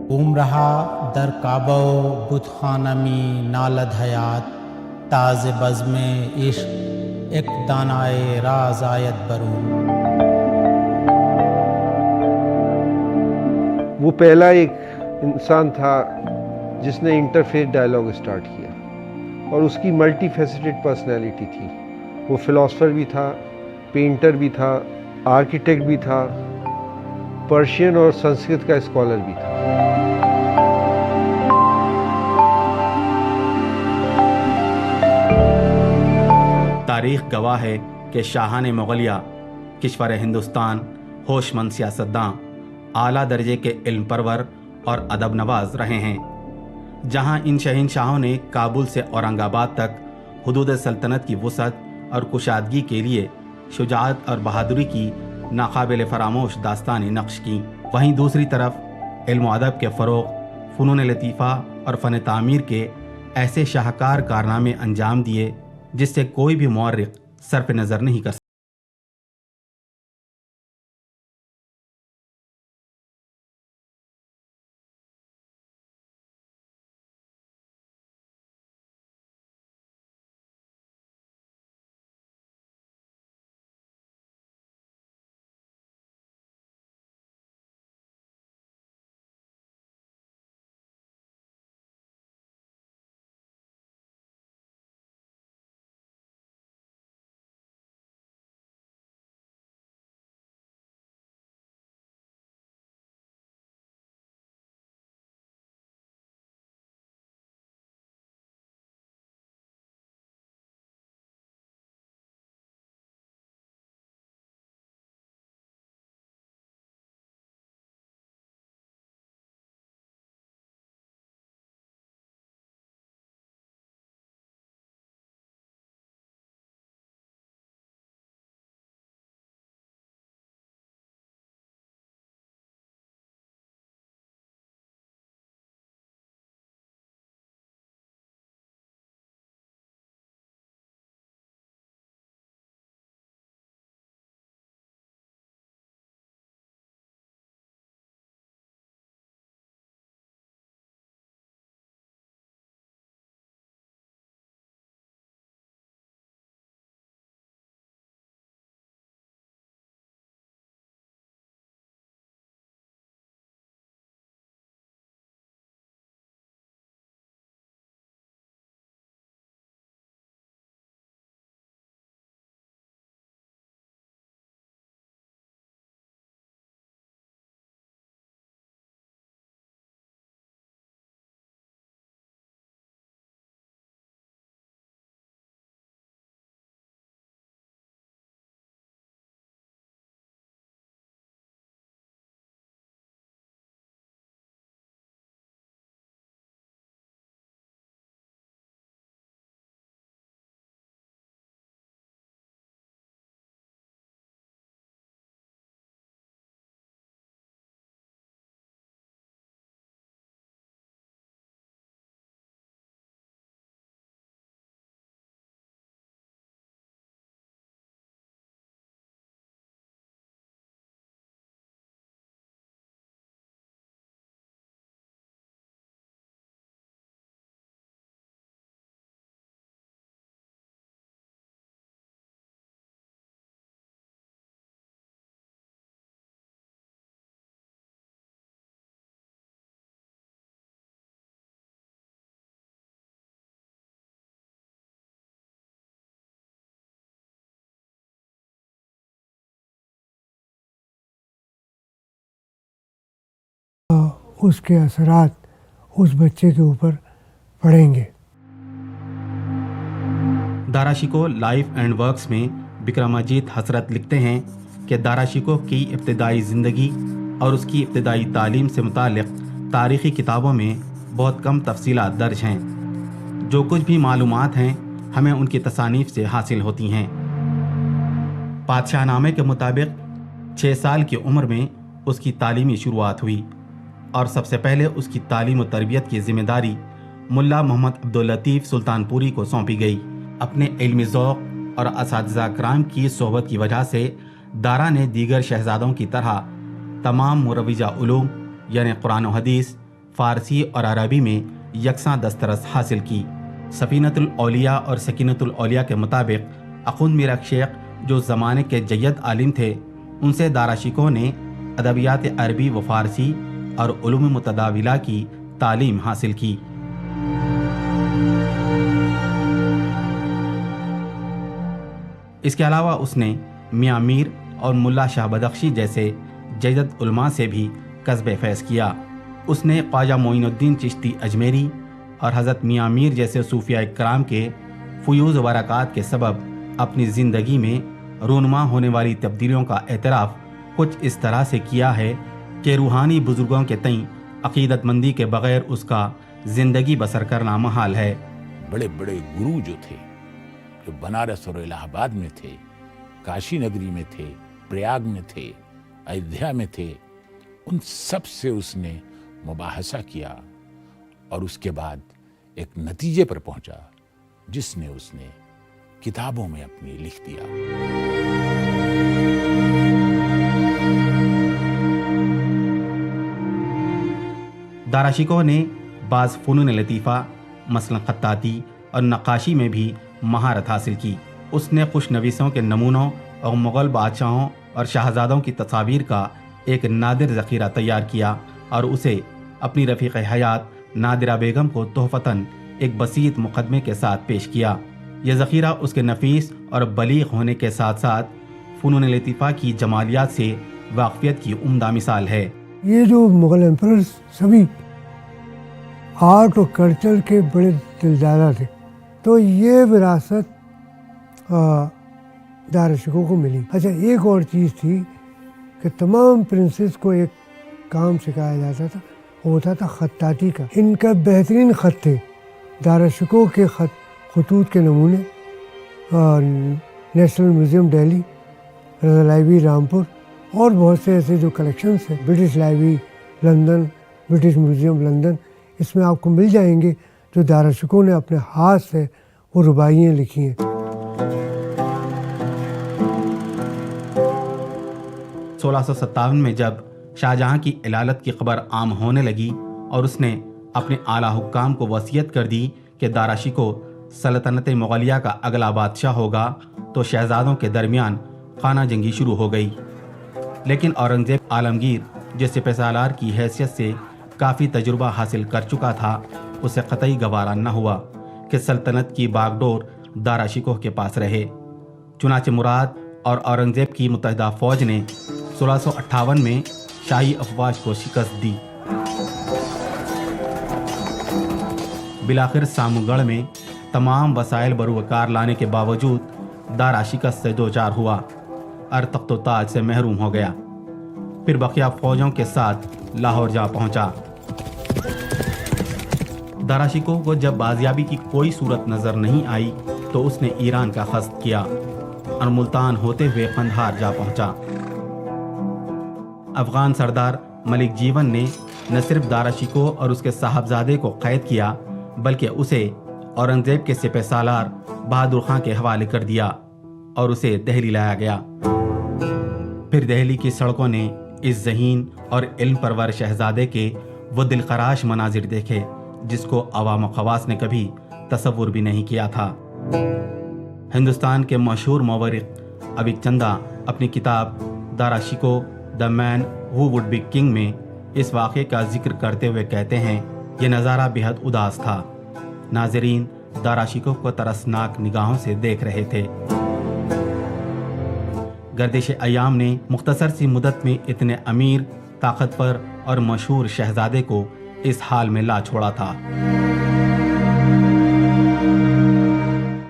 عمرہا در کعبہ و بت خانمی نالد حیات، تاز بزم عشق ایک دانائے راز آیت برون۔ وہ پہلا ایک انسان تھا جس نے انٹرفیتھ ڈائلاگ اسٹارٹ کیا، اور اس کی ملٹی فیسیٹڈ پرسنالٹی تھی۔ وہ فلاسفر بھی تھا، پینٹر بھی تھا، آرکیٹیکٹ بھی تھا، پرشین اور سنسکرت کا اسکالر بھی تھا۔ تاریخ گواہ ہے کہ شاہان مغلیہ کشور ہندوستان ہوش مند سیاستداں، اعلیٰ درجے کے علم پرور اور ادب نواز رہے ہیں، جہاں ان شہنشاہوں نے کابل سے اورنگ آباد تک حدود سلطنت کی وسعت اور کشادگی کے لیے شجاعت اور بہادری کی ناقابل فراموش داستانیں نقش کیں۔ وہیں دوسری طرف علم و ادب کے فروغ، فنون لطیفہ اور فن تعمیر کے ایسے شاہکار کارنامے انجام دیے جس سے کوئی بھی مورخ صرف نظر نہیں کر سکتا۔ اس کے اثرات اس بچے کے اوپر پڑیں گے۔ دارا شکوہ لائف اینڈ ورکس میں بکرماجیت حسرت لکھتے ہیں کہ دارا شکوہ کی ابتدائی زندگی اور اس کی ابتدائی تعلیم سے متعلق تاریخی کتابوں میں بہت کم تفصیلات درج ہیں۔ جو کچھ بھی معلومات ہیں ہمیں ان کی تصانیف سے حاصل ہوتی ہیں۔ پادشاہ نامے کے مطابق 6 سال کی عمر میں اس کی تعلیمی شروعات ہوئی، اور سب سے پہلے اس کی تعلیم و تربیت کی ذمہ داری ملا محمد عبداللطیف سلطان پوری کو سونپی گئی۔ اپنے علمی ذوق اور اساتذہ کرام کی صحبت کی وجہ سے دارا نے دیگر شہزادوں کی طرح تمام مروجہ علوم یعنی قرآن و حدیث، فارسی اور عربی میں یکساں دسترس حاصل کی۔ سفینۃ الاولیاء اور سکینۃ الاولیاء کے مطابق اخوند میر شیخ جو زمانے کے جید عالم تھے، ان سے دارا شکوہ نے ادبیات عربی و فارسی اور علوم متداولہ کی تعلیم حاصل کی۔ اس کے علاوہ اس نے میاں میر اور ملا شاہ بدخشی جیسے جدید علماء سے بھی کسب فیض کیا۔ اس نے خواجہ معین الدین چشتی اجمیری اور حضرت میاں میر جیسے صوفیاء کرام کے فیوض و برکات کے سبب اپنی زندگی میں رونما ہونے والی تبدیلیوں کا اعتراف کچھ اس طرح سے کیا ہے کہ روحانی بزرگوں کے تئیں عقیدت مندی کے بغیر اس کا زندگی بسر کرنا محال ہے۔ بڑے بڑے گرو جو تھے، جو بنارس اور الہ آباد میں تھے، کاشی نگری میں تھے، پریاگ میں تھے، ایودھیا میں تھے، ان سب سے اس نے مباحثہ کیا اور اس کے بعد ایک نتیجے پر پہنچا جس نے اس نے کتابوں میں اپنی لکھ دیا۔ دارا شکوہ نے بعض فنون لطیفہ مثلا خطاطی اور نقاشی میں بھی مہارت حاصل کی۔ اس نے خوش نویسوں کے نمونوں اور مغل بادشاہوں اور شہزادوں کی تصاویر کا ایک نادر ذخیرہ تیار کیا اور اسے اپنی رفیق حیات نادرہ بیگم کو تحفتاً ایک بسیط مقدمے کے ساتھ پیش کیا۔ یہ ذخیرہ اس کے نفیس اور بلیغ ہونے کے ساتھ ساتھ فنون لطیفہ کی جمالیات سے واقفیت کی عمدہ مثال ہے۔ یہ جو مغل ایمپررز سبھی آرٹ اور کلچر کے بڑے دلدادہ تھے، تو یہ وراثت دارا شکوہ کو ملی۔ اچھا، ایک اور چیز تھی کہ تمام پرنسز کو ایک کام سکھایا جاتا تھا، وہ ہوتا تھا خطاطی کا۔ ان کا بہترین خط تھے دارا شکوہ کے خطوط کے نمونے national museum Delhi, Raza library Rampur اور بہت سے ایسے جو کلیکشنس ہیں، British library London, British museum London, اس میں آپ کو مل جائیں گے جو دارا شکوہ نے اپنے ہاتھ سے وہ رباعیاں لکھی ہیں۔ 1657 میں جب شاہجہاں کی علالت کی خبر عام ہونے لگی اور اس نے اپنے اعلیٰ حکام کو وصیت کر دی کہ دارا شکوہ سلطنت مغلیہ کا اگلا بادشاہ ہوگا، تو شہزادوں کے درمیان خانہ جنگی شروع ہو گئی۔ لیکن اورنگزیب عالمگیر جو سپہ سالار کی حیثیت سے کافی تجربہ حاصل کر چکا تھا، اسے قطعی گوارا نہ ہوا کہ سلطنت کی باغ ڈور دارا شکوہ کے پاس رہے۔ چنانچہ مراد اور اورنگزیب کی متحدہ فوج نے 1658 میں شاہی افواج کو شکست دی۔ بالآخر سامو گڑھ میں تمام وسائل بروکار لانے کے باوجود دارا شکست سے دوچار ہوا اور تخت و تاج سے محروم ہو گیا۔ پھر بقیہ فوجوں کے ساتھ لاہور جا پہنچا۔ دارا شکوہ کو جب بازیابی کی کوئی صورت نظر نہیں آئی تو اس نے ایران کا قصد کیا اور ملتان ہوتے ہوئے قندھار جا پہنچا۔ افغان سردار ملک جیون نے نہ صرف دارا شکوہ اور اس کے صاحبزادے کو قید کیا بلکہ اسے اورنگزیب کے سپہ سالار بہادر خان کے حوالے کر دیا اور اسے دہلی لایا گیا۔ پھر دہلی کی سڑکوں نے اس ذہین اور علم پرور شہزادے کے وہ دلخراش مناظر دیکھے جس کو عوام و خواص نے کبھی تصور بھی نہیں کیا تھا۔ ہندوستان کے مشہور مورخ ابک چندہ اپنی کتاب دارا شکوہ دا مین ہو وڈ بی کنگ میں اس واقعے کا ذکر کرتے ہوئے کہتے ہیں، یہ نظارہ بہت اداس تھا۔ ناظرین دارا شکوہ کو ترسناک نگاہوں سے دیکھ رہے تھے۔ گردش ایام نے مختصر سی مدت میں اتنے امیر، طاقتور اور مشہور شہزادے کو اس حال میں لا چھوڑا تھا۔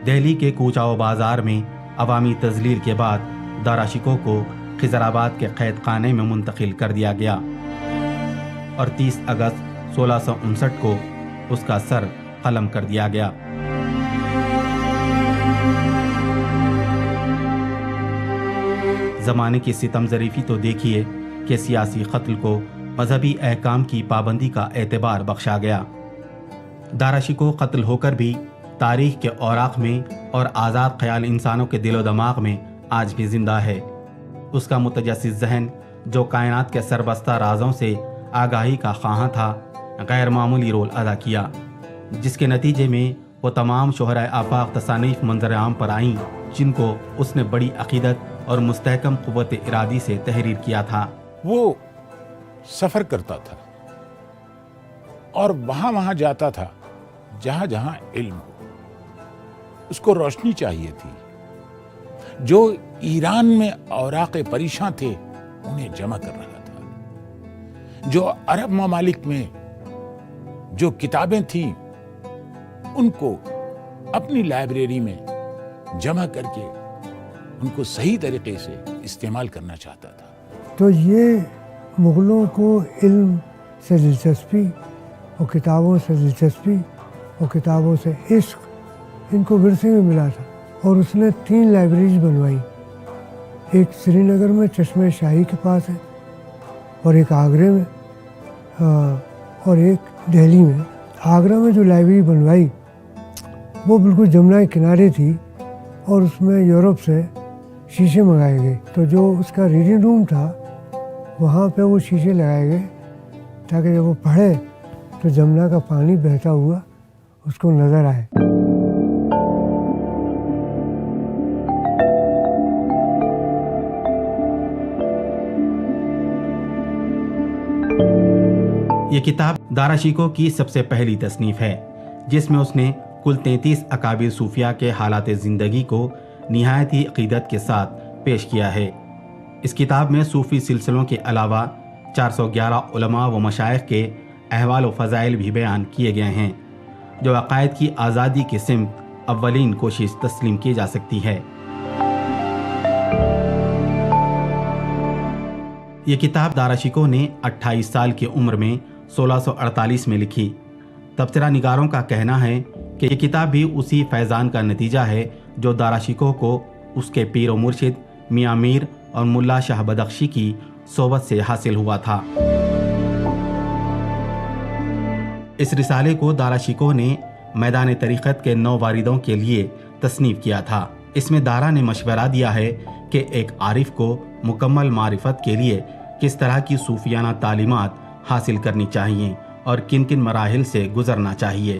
دہلی کے کوچہ و بازار میں عوامی تذلیل کے بعد دارا شکوہ کو خضر آباد کے قید خانے میں منتقل کر دیا گیا اور 30 اگست 1659 کو اس کا سر قلم کر دیا گیا۔ زمانے کی ستم ظریفی تو دیکھیے کہ سیاسی قتل کو مذہبی احکام کی پابندی کا اعتبار بخشا گیا۔ دارا شکوہ قتل ہو کر بھی تاریخ کے اوراق میں اور آزاد خیال انسانوں کے دل و دماغ میں آج بھی زندہ ہے۔ اس کا متجسس ذہن جو کائنات کے سربستہ رازوں سے آگاہی کا خواہاں تھا، غیر معمولی رول ادا کیا، جس کے نتیجے میں وہ تمام شہرائے آفاق تصانیف منظر عام پر آئیں جن کو اس نے بڑی عقیدت اور مستحکم قوت ارادی سے تحریر کیا تھا۔ وہ سفر کرتا تھا اور وہاں جاتا تھا جہاں جہاں علم ہو، اس کو روشنی چاہیے تھی۔ جو ایران میں اوراق پریشاں تھے انہیں جمع کر رہا تھا، جو عرب ممالک میں جو کتابیں تھیں ان کو اپنی لائبریری میں جمع کر کے ان کو صحیح طریقے سے استعمال کرنا چاہتا تھا۔ تو یہ مغلوں کو علم سے دلچسپی اور کتابوں سے دلچسپی اور کتابوں سے عشق ان کو ورثے میں ملا تھا، اور اس نے 3 لائبریریز بنوائی، ایک سری نگر میں چشمہ شاہی کے پاس ہے، اور ایک آگرے میں، اور ایک دہلی میں۔ آگرہ میں جو لائبریری بنوائی وہ بالکل جمنا کے کنارے تھی، اور اس میں یورپ سے شیشے منگائے گئے، تو جو اس کا ریڈنگ روم تھا وہاں پہ وہ شیشے لگائے گئے تاکہ جب وہ پڑھے تو جمنا کا پانی بہتا ہوا اس کو نظر آئے۔ یہ کتاب دارا شیکو کی سب سے پہلی تصنیف ہے، جس میں اس نے کل 33 اکابر صوفیاء کے حالات زندگی کو نہایت ہی عقیدت کے ساتھ پیش کیا ہے۔ اس کتاب میں صوفی سلسلوں کے علاوہ 411 علماء و مشائخ کے احوال و فضائل بھی بیان کیے گئے ہیں، جو عقائد کی آزادی کی سمت اولین کوشش تسلیم کی جا سکتی ہے۔ یہ کتاب دارا شیکو نے 28 سال کی عمر میں 1648 میں لکھی۔ تبصرہ نگاروں کا کہنا ہے کہ یہ کتاب بھی اسی فیضان کا نتیجہ ہے جو دارا شیکو کو اس کے پیر و مرشد میاں میر اور ملا شاہ بدخشی کی صحبت سے حاصل ہوا تھا۔ اس رسالے کو دارا شیکو نے میدان طریقت کے 9 واردوں کے لیے تصنیف کیا تھا۔ اس میں دارا نے مشورہ دیا ہے کہ ایک عارف کو مکمل معرفت کے لیے کس طرح کی صوفیانہ تعلیمات حاصل کرنی چاہیے اور کن کن مراحل سے گزرنا چاہیے۔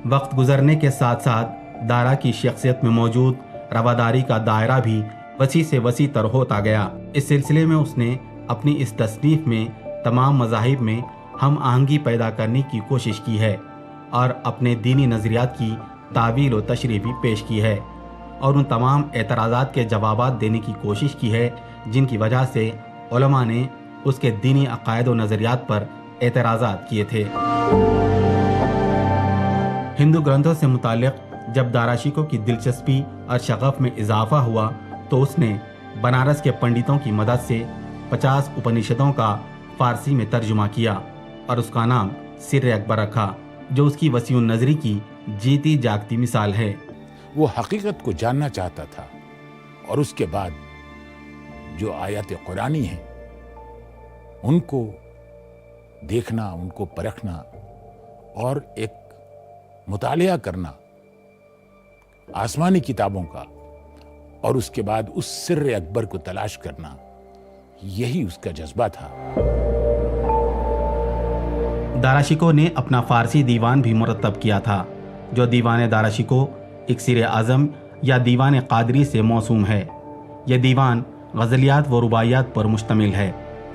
وقت گزرنے کے ساتھ ساتھ دارا کی شخصیت میں موجود رواداری کا دائرہ بھی وسیع سے وسیع تر ہوتا گیا۔ اس سلسلے میں اس نے اپنی اس تصنیف میں تمام مذاہب میں ہم آہنگی پیدا کرنے کی کوشش کی ہے، اور اپنے دینی نظریات کی تعویل و تشریح بھی پیش کی ہے، اور ان تمام اعتراضات کے جوابات دینے کی کوشش کی ہے جن کی وجہ سے علماء نے اس کے دینی عقائد و نظریات پر اعتراضات کیے تھے۔ ہندو گرنتھوں سے متعلق جب دارا شیکو کی دلچسپی اور شغف میں اضافہ ہوا تو اس نے بنارس کے پنڈتوں کی مدد سے 50 اپنشدوں کا فارسی میں ترجمہ کیا اور اس کا نام سر اکبر رکھا، جو اس کی وسیع النظری کی جیتی جاگتی مثال ہے۔ وہ حقیقت کو جاننا چاہتا تھا، اور اس کے بعد جو آیات قرآنی ہیں ان کو دیکھنا، ان کو پرکھنا اور ایک مطالعہ کرنا آسمانی کتابوں کا، اور اس کے بعد اس سر اکبر کو تلاش کرنا، یہی اس کا جذبہ تھا۔ دارا شیکو نے اپنا فارسی دیوان بھی مرتب کیا تھا، جو دیوان دارا شیکو اکسیر اعظم یا دیوان قادری سے موسوم ہے۔ یہ دیوان غزلیات و رباعیات پر مشتمل ہے،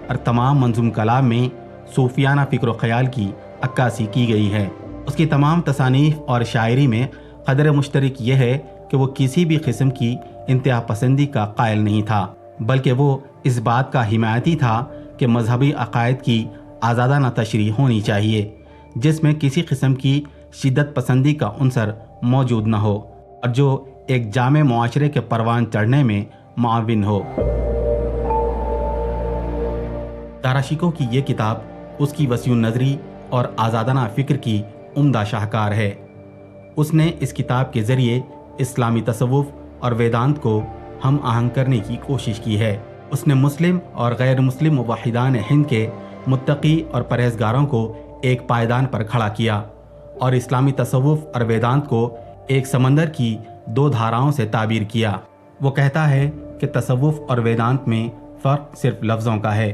اور تمام منظوم کلام میں صوفیانہ فکر و خیال کی عکاسی کی گئی ہے۔ اس کی تمام تصانیف اور شاعری میں قدر مشترک یہ ہے کہ وہ کسی بھی قسم کی انتہا پسندی کا قائل نہیں تھا، بلکہ وہ اس بات کا حمایتی تھا کہ مذہبی عقائد کی آزادانہ تشریح ہونی چاہیے، جس میں کسی قسم کی شدت پسندی کا عنصر موجود نہ ہو، اور جو ایک جامع معاشرے کے پروان چڑھنے میں معاون ہو۔ دارا شیکو کی یہ کتاب اس کی وسیع النظری اور آزادانہ فکر کی عمدہ شاہکار ہے۔ اس نے اس کتاب کے ذریعے اسلامی تصوف اور ویدانت کو ہم آہنگ کرنے کی کوشش کی ہے۔ اس نے مسلم اور غیر مسلم موحدان ہند کے متقی اور پرہیزگاروں کو ایک پائیدان پر کھڑا کیا، اور اسلامی تصوف اور ویدانت کو ایک سمندر کی 2 دھاراؤں سے تعبیر کیا۔ وہ کہتا ہے کہ تصوف اور ویدانت میں فرق صرف لفظوں کا ہے،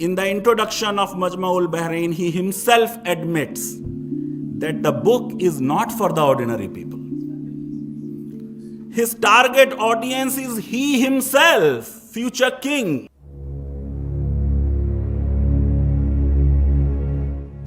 In the introduction of Majma'ul Bahrain, he himself admits that the book is not for the ordinary people. His target audience is he himself, future king.